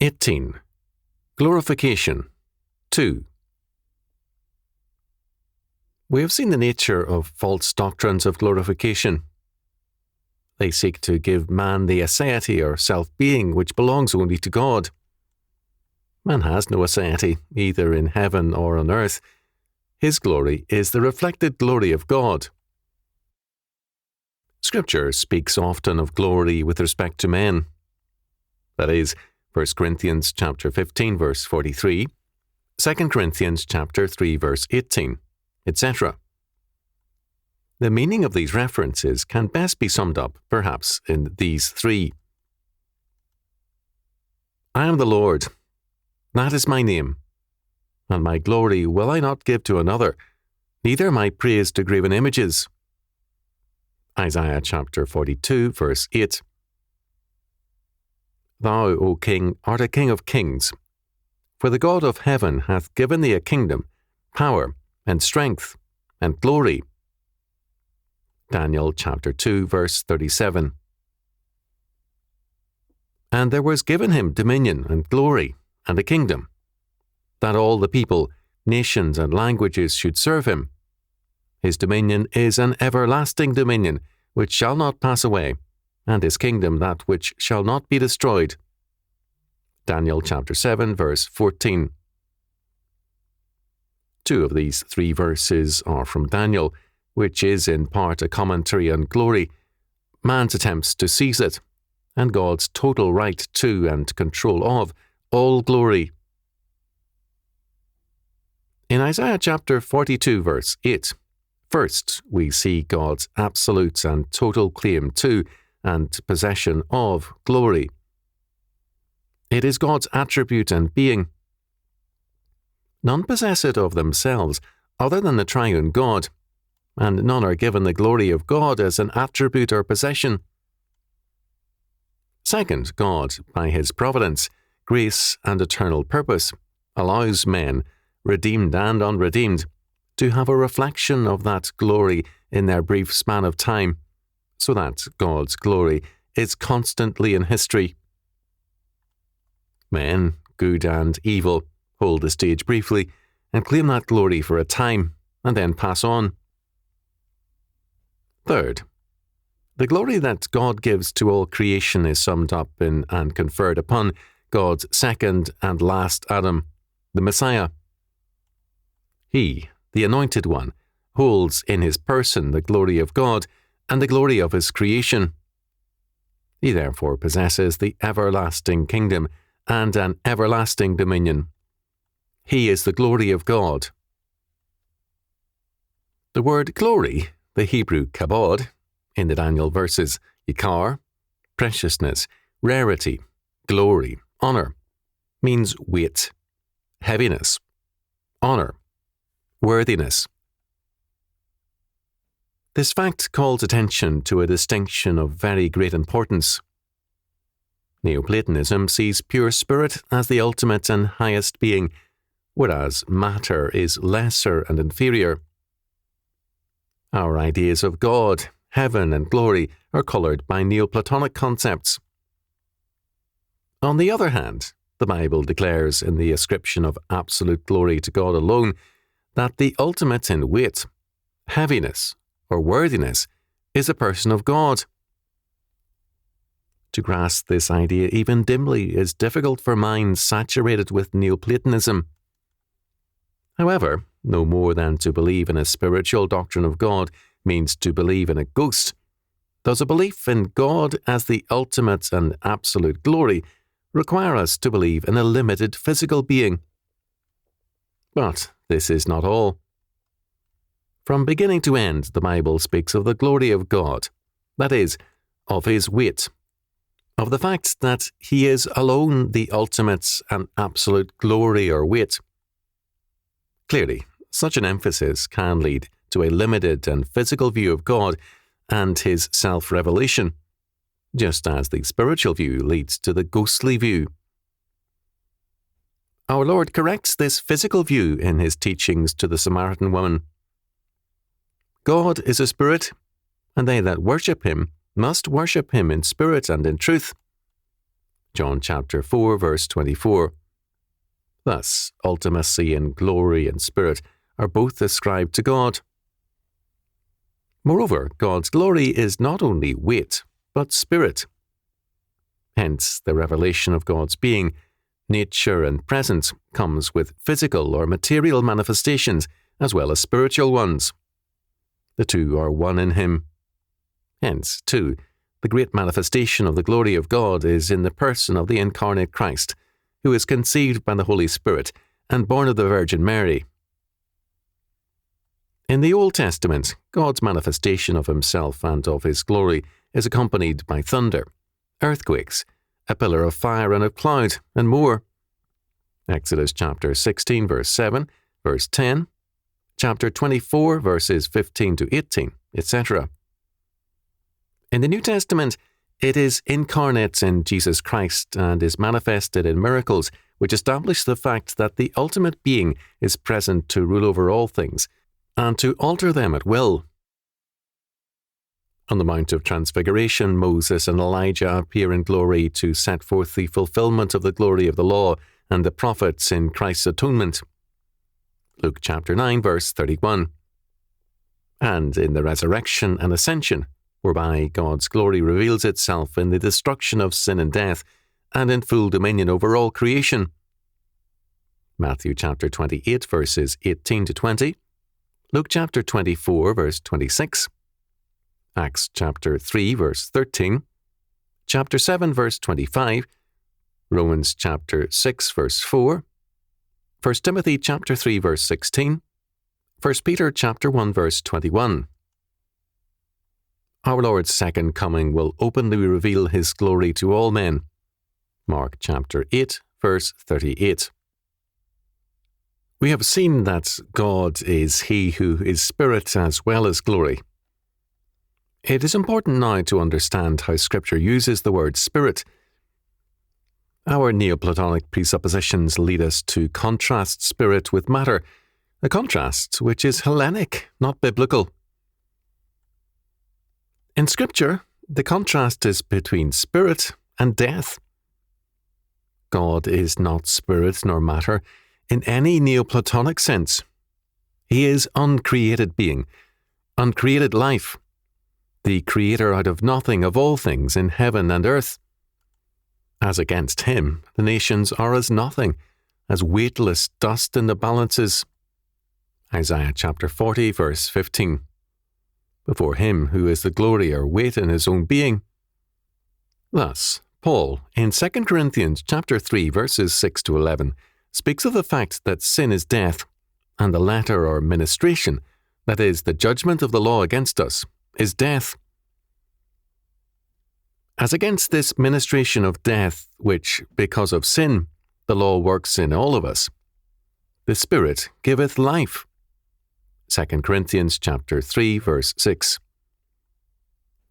18. Glorification 2. We have seen the nature of false doctrines of glorification. They seek to give man the aseity or self-being which belongs only to God. Man has no aseity, either in heaven or on earth. His glory is the reflected glory of God. Scripture speaks often of glory with respect to men. That is, 1 Corinthians chapter 15 verse 43, 2 Corinthians chapter 3 verse 18, etc. The meaning of these references can best be summed up, perhaps, in these three. I am the Lord, that is my name, and my glory will I not give to another, neither my praise to graven images. Isaiah chapter 42 verse 8. Thou, O King, art a King of kings, for the God of heaven hath given thee a kingdom, power, and strength, and glory. Daniel chapter 2 verse 37. And there was given him dominion and glory and a kingdom, that all the people, nations, and languages should serve him. His dominion is an everlasting dominion, which shall not pass away, and his kingdom that which shall not be destroyed. Daniel chapter 7 verse 14. Two of these three verses are from Daniel, which is in part a commentary on glory, man's attempts to seize it, and God's total right to and control of all glory. In Isaiah chapter 42 verse 8, first we see God's absolute and total claim to and possession of glory. It is God's attribute and being. None possess it of themselves other than the triune God, and none are given the glory of God as an attribute or possession. Second, God, by his providence, grace, and eternal purpose, allows men, redeemed and unredeemed, to have a reflection of that glory in their brief span of time, so that God's glory is constantly in history. Men, good and evil, hold the stage briefly and claim that glory for a time, and then pass on. Third, the glory that God gives to all creation is summed up in and conferred upon God's second and last Adam, the Messiah. He, the Anointed One, holds in his person the glory of God and the glory of his creation. He therefore possesses the everlasting kingdom and an everlasting dominion. He is the glory of God. The word glory, the Hebrew kabod, in the Daniel verses, yikar, preciousness, rarity, glory, honor, means weight, heaviness, honor, worthiness. This fact calls attention to a distinction of very great importance. Neoplatonism sees pure spirit as the ultimate and highest being, whereas matter is lesser and inferior. Our ideas of God, heaven, and glory are coloured by Neoplatonic concepts. On the other hand, the Bible declares in the ascription of absolute glory to God alone that the ultimate in weight, heaviness, or worthiness is a person of God. To grasp this idea even dimly is difficult for minds saturated with Neoplatonism. However, no more than to believe in a spiritual doctrine of God means to believe in a ghost, does a belief in God as the ultimate and absolute glory require us to believe in a limited physical being. But this is not all. From beginning to end, the Bible speaks of the glory of God, that is, of his weight, of the fact that he is alone the ultimate and absolute glory or weight. Clearly, such an emphasis can lead to a limited and physical view of God and his self-revelation, just as the spiritual view leads to the ghostly view. Our Lord corrects this physical view in his teachings to the Samaritan woman. God is a spirit, and they that worship him must worship him in spirit and in truth. John chapter 4, verse 24. Thus, ultimacy and glory and spirit are both ascribed to God. Moreover, God's glory is not only weight, but spirit. Hence, the revelation of God's being, nature and presence comes with physical or material manifestations as well as spiritual ones. The two are one in Him. Hence, too, the great manifestation of the glory of God is in the person of the incarnate Christ, who is conceived by the Holy Spirit and born of the Virgin Mary. In the Old Testament, God's manifestation of Himself and of His glory is accompanied by thunder, earthquakes, a pillar of fire and of cloud, and more. Exodus chapter 16, verse 7, verse 10, chapter 24, verses 15 to 18, etc. In the New Testament, it is incarnate in Jesus Christ and is manifested in miracles which establish the fact that the ultimate being is present to rule over all things and to alter them at will. On the Mount of Transfiguration, Moses and Elijah appear in glory to set forth the fulfillment of the glory of the law and the prophets in Christ's atonement. Luke chapter 9, verse 31. And in the resurrection and ascension, whereby God's glory reveals itself in the destruction of sin and death, and in full dominion over all creation. Matthew chapter 28, verses 18 to 20, Luke chapter 24, verse 26, Acts chapter 3, verse 13, chapter 7, verse 25, Romans chapter 6, verse 4, 1 Timothy chapter 3, verse 16, 1 Peter chapter 1, verse 21. Our Lord's second coming will openly reveal His glory to all men. Mark chapter 8, verse 38. We have seen that God is He who is Spirit as well as glory. It is important now to understand how Scripture uses the word Spirit. Our Neoplatonic presuppositions lead us to contrast spirit with matter, a contrast which is Hellenic, not biblical. In Scripture, the contrast is between spirit and death. God is not spirit nor matter in any Neoplatonic sense. He is uncreated being, uncreated life, the creator out of nothing of all things in heaven and earth. As against Him, the nations are as nothing, as weightless dust in the balances. Isaiah chapter 40, verse 15. Before Him who is the glory or weight in His own being. Thus, Paul, in 2 Corinthians chapter 3, verses 6 to 11, speaks of the fact that sin is death, and the letter or ministration, that is, the judgment of the law against us, is death. As against this ministration of death, which, because of sin, the law works in all of us, the Spirit giveth life. 2 Corinthians chapter 3, verse 6.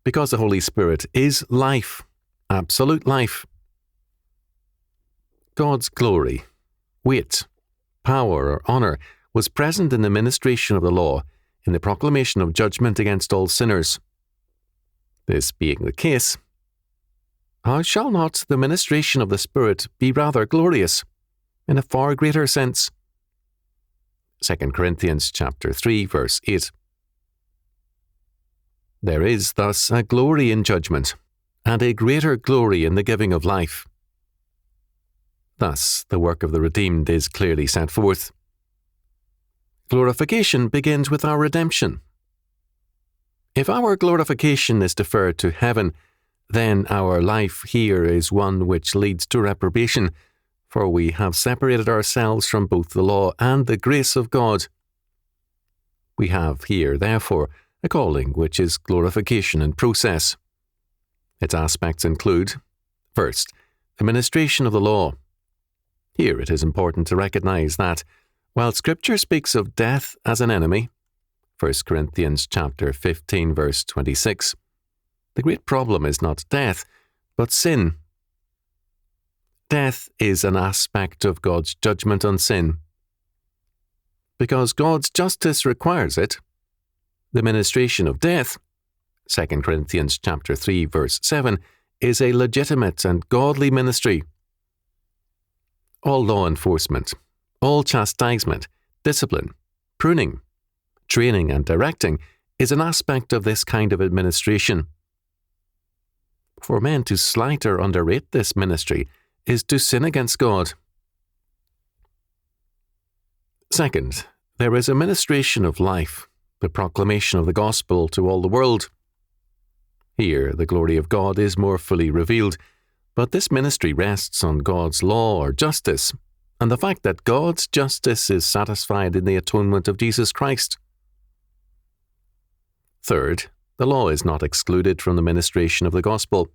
Because the Holy Spirit is life, absolute life. God's glory, weight, power, or honour was present in the ministration of the law, in the proclamation of judgment against all sinners. This being the case, how shall not the ministration of the Spirit be rather glorious, in a far greater sense? 2 Corinthians chapter 3, verse 8. There is thus a glory in judgment, and a greater glory in the giving of life. Thus, the work of the redeemed is clearly set forth. Glorification begins with our redemption. If our glorification is deferred to heaven, then our life here is one which leads to reprobation, for we have separated ourselves from both the law and the grace of God. We have here, therefore, a calling which is glorification in process. Its aspects include, first, the ministration of the law. Here it is important to recognize that, while Scripture speaks of death as an enemy, 1 Corinthians chapter 15, verse 26, the great problem is not death, but sin. Death is an aspect of God's judgment on sin. Because God's justice requires it, the ministration of death, 2 Corinthians chapter 3, verse 7, is a legitimate and godly ministry. All law enforcement, all chastisement, discipline, pruning, training and directing is an aspect of this kind of administration. For men to slight or underrate this ministry is to sin against God. Second, there is a ministration of life, the proclamation of the gospel to all the world. Here, the glory of God is more fully revealed, but this ministry rests on God's law or justice, and the fact that God's justice is satisfied in the atonement of Jesus Christ. Third, the law is not excluded from the ministration of the gospel.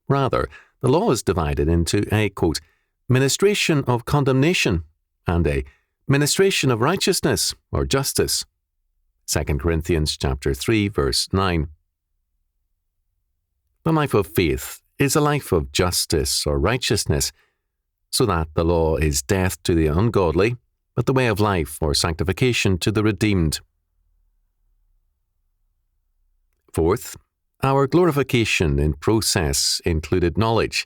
Rather, the law is divided into a, quote, ministration of condemnation and a ministration of righteousness or justice. 2 Corinthians chapter 3, verse 9. The life of faith is a life of justice or righteousness, so that the law is death to the ungodly, but the way of life or sanctification to the redeemed. Fourth, our glorification in process included knowledge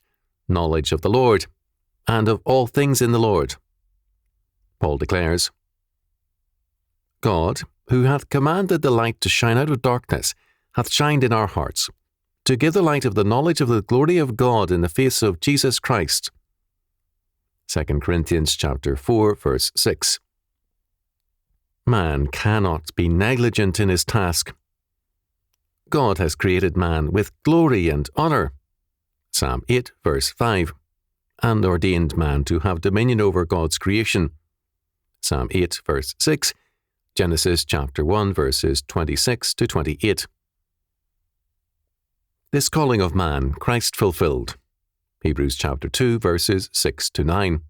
of the Lord, and of all things in the Lord. Paul declares, God, who hath commanded the light to shine out of darkness, hath shined in our hearts, to give the light of the knowledge of the glory of God in the face of Jesus Christ. 2 Corinthians chapter 4, verse 6. Man cannot be negligent in his task. God has created man with glory and honour, Psalm 8, verse 5, and ordained man to have dominion over God's creation, Psalm 8, verse 6, Genesis chapter 1, verses 26 to 28. This calling of man Christ fulfilled, Hebrews chapter 2, verses 6 to 9.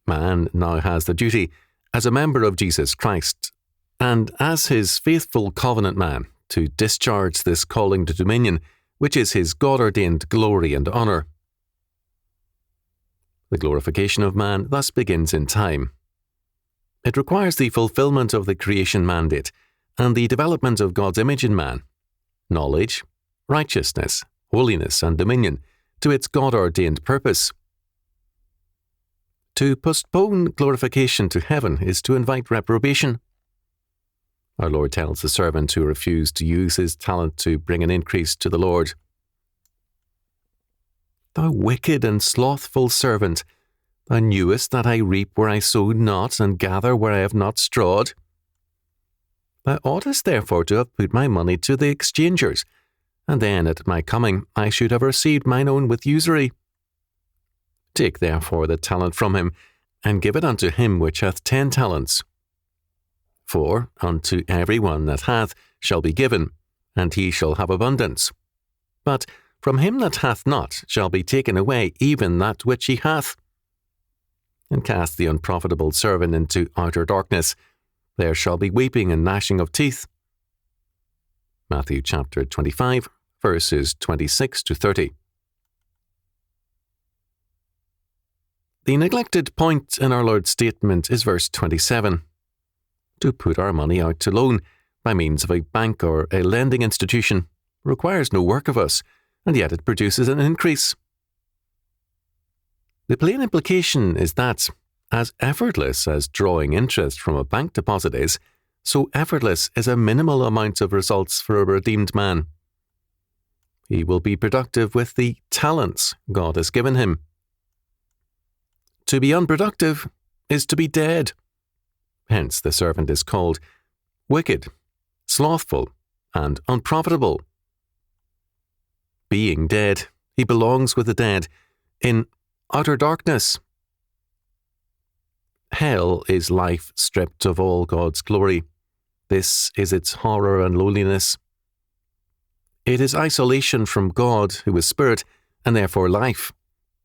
Man now has the duty, as a member of Jesus Christ, and as his faithful covenant man, to discharge this calling to dominion, which is his God-ordained glory and honour. The glorification of man thus begins in time. It requires the fulfilment of the creation mandate and the development of God's image in man, knowledge, righteousness, holiness, and dominion to its God-ordained purpose. To postpone glorification to heaven is to invite reprobation. Our Lord tells the servant who refused to use his talent to bring an increase to the Lord, Thou wicked and slothful servant, thou knewest that I reap where I sowed not, and gather where I have not strawed. Thou oughtest therefore to have put my money to the exchangers, and then at my coming I should have received mine own with usury. Take therefore the talent from him, and give it unto him which hath 10 talents. For unto every one that hath shall be given, and he shall have abundance. But from him that hath not shall be taken away even that which he hath. And cast the unprofitable servant into outer darkness. There shall be weeping and gnashing of teeth. Matthew chapter 25, verses 26 to 30. The neglected point in our Lord's statement is verse 27. To put our money out to loan by means of a bank or a lending institution requires no work of us, and yet it produces an increase. The plain implication is that, as effortless as drawing interest from a bank deposit is, so effortless is a minimal amount of results for a redeemed man. He will be productive with the talents God has given him. To be unproductive is to be dead. Hence the servant is called wicked, slothful, and unprofitable. Being dead, he belongs with the dead, in utter darkness. Hell is life stripped of all God's glory. This is its horror and loneliness. It is isolation from God, who is spirit, and therefore life,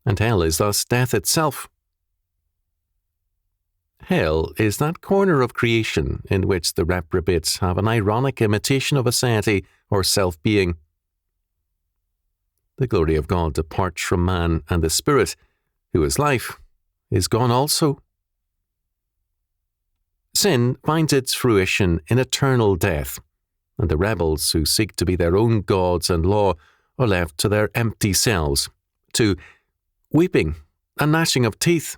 and hell is thus death itself. Hell is that corner of creation in which the reprobates have an ironic imitation of aseity or self-being. The glory of God departs from man, and the Spirit, who is life, is gone also. Sin finds its fruition in eternal death, and the rebels who seek to be their own gods and law or left to their empty cells, to weeping and gnashing of teeth